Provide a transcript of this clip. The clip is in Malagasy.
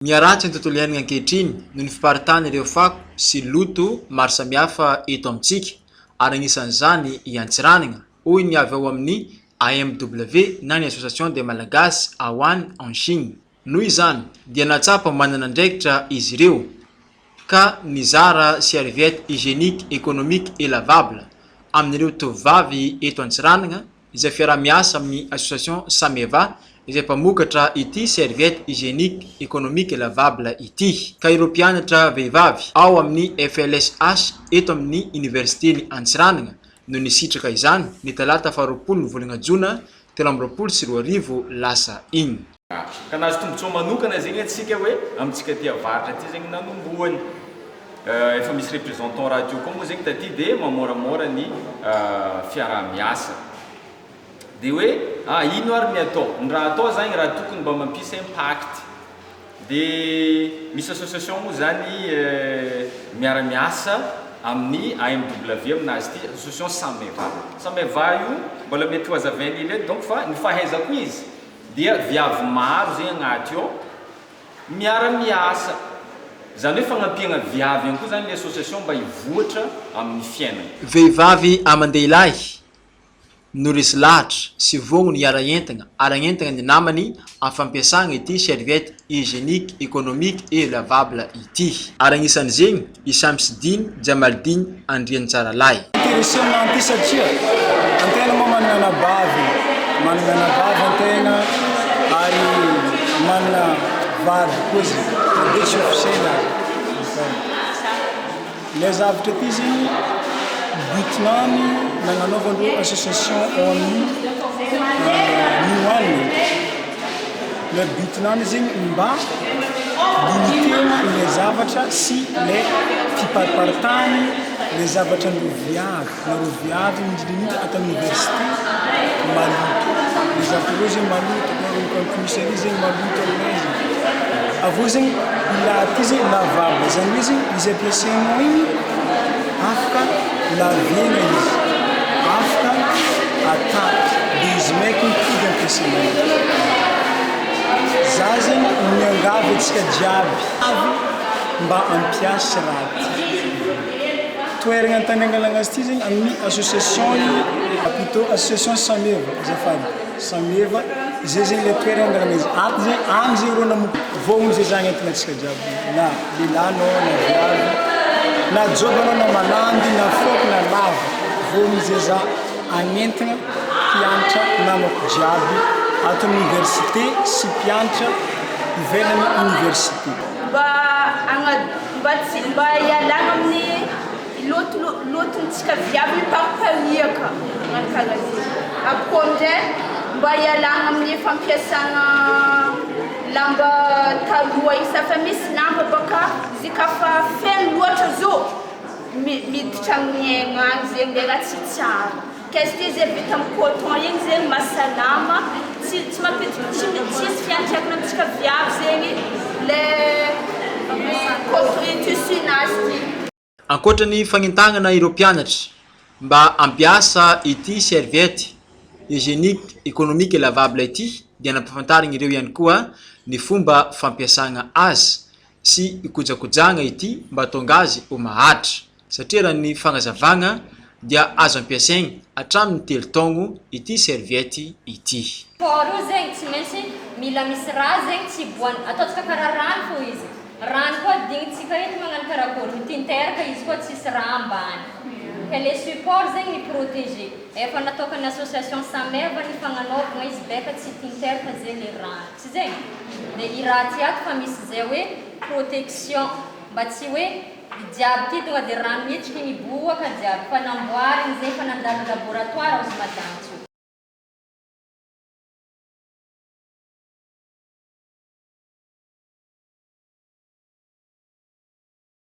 Miaratsy ny tontolo iainana ankehitriny noho ny fiparitana ireo fako sy loto maro samihafa eto amintsika ary anisan'izany iantsiranana hoy ny avy ao amin'ny AMW na ny Association des Malagasy Awan en Chine. Noho izany dia natsapa manana andraikitra izy ireo ka nizara serviette hygiénique économique et lavable amin'ireo tovovavy eto Antsiranana izay fiara-miasa amin'ny association Sameva izay mpamokatra ity serviette hygiénique économique et lavable ity. Ka ireo mpianatra vehivavy ao amin'ny FLSH eto amin'ny université ny Antsiranana no nisitraka izany ny talata 20 ny volana Jona 2024 lasa iny. Ka nazo tombotsoa manokana zegny atsika hoe amintsika ty avaratra ty zegny nanomboany efa misy représentant radio koa moa zegny taty de mamoramora ny fiara-miasa de hoe ino ary ny atao ny raha atao zany raha tokony mba mampisy impact de misy association moa zany miara-miasa amin'ny AMW aminazy ty association Sameva io mbola mety ho azavainy ile donc fa ny fahaizako izy dia viavy maro zegny agnaty ao miara-miasa zany hoe fagnampihana viavy ihany koa zany le association mba hivoatra amin'ny fiainana. Vehivavy aman-dehilahy no resy lahatra sy vognony ara-entagna ara-entagna ny namany amin'ny fampiasagna ity serviette hygiénique économique et lavable ity. Ary anisan'izegny i Samsidine Jamaldine Andriantsaralahy. Intéressant anty satria antena moa manana bavy antena ary manana vady koa izy de sofisena le zavatra ty zegny butinany nagnanaovandreo association ONU Nioany le butinany zegny mba limitena le zavatra sy le fipariparitany le zavatra ndreo viavy indrindra ato université maloto le zavatra reo zegny maloto commissaire zegny maloto aminay avô zegny ila ty zegny lavable zany hoe zegny izy ampiasainao igny afaka lavena izy afaka atapy de izy maiky mitovy ampiasainao za zegny miangavy atsika jiaby avy mba ampiasa raha ty toeragna antany angalagna azy ty zegny amin'ny association plutôt association Sameva zay zegny le toeragna angalagna izy aty zegny any zegny rô namoko vôgno zay zany entina atsika jiaby na lelanao na viavy na jobanao na manandy na foko na lava vôgno zay za agnentagna mpianatra namako jiaby ato amin'ny université sy mpianatra ivelany université mba ialagna amin'ny lotontsika viavy pampaniaka manakarazy apondray mba ialagna amin'ny fampiasana lamba taloha isa fa misy lamba baka izy kafa feno loatra zo miditra amin'ny aigna agny zegny le raha tsy tsara kaizy ty zay vita amin'ny coton igny zegny mahasalama tsy tsisy fiantraikana amintsika viavy zegny le coton tissunazy ty. Ankoatrany fagnentagnana ireo mpianatra mba ampiasa ity serviette hygiénique économique et lavable ity dia nampafantarina ireo ihany koa ny fomba fampiasagna azy sy ikojakojagna ity mba tonga azy ho maharitra satria raha ny fagnazavagna dia azo ampiasaigna hatramin'ny 3 taogno ity serviette ity. Por io zegny tsy maintsy mila misy raha zegny tsy boany ataotsika karaha rano fô izy rano koa dignitsika eto magnano karakory mitinteraka izy koa tsisy raha ambany ka le support zegny ny protéger efa natokany association Sameva ny fagnanaovana izy beka tsy tinteraka zegny rano tsy zegny de i raha ty ato fa misy zay hoe protection mba tsy hoe jiaby ty tonga de rano mihetriky miboaka jiaby fa namboariny zay fa nandalo laboratoire ozy madantsy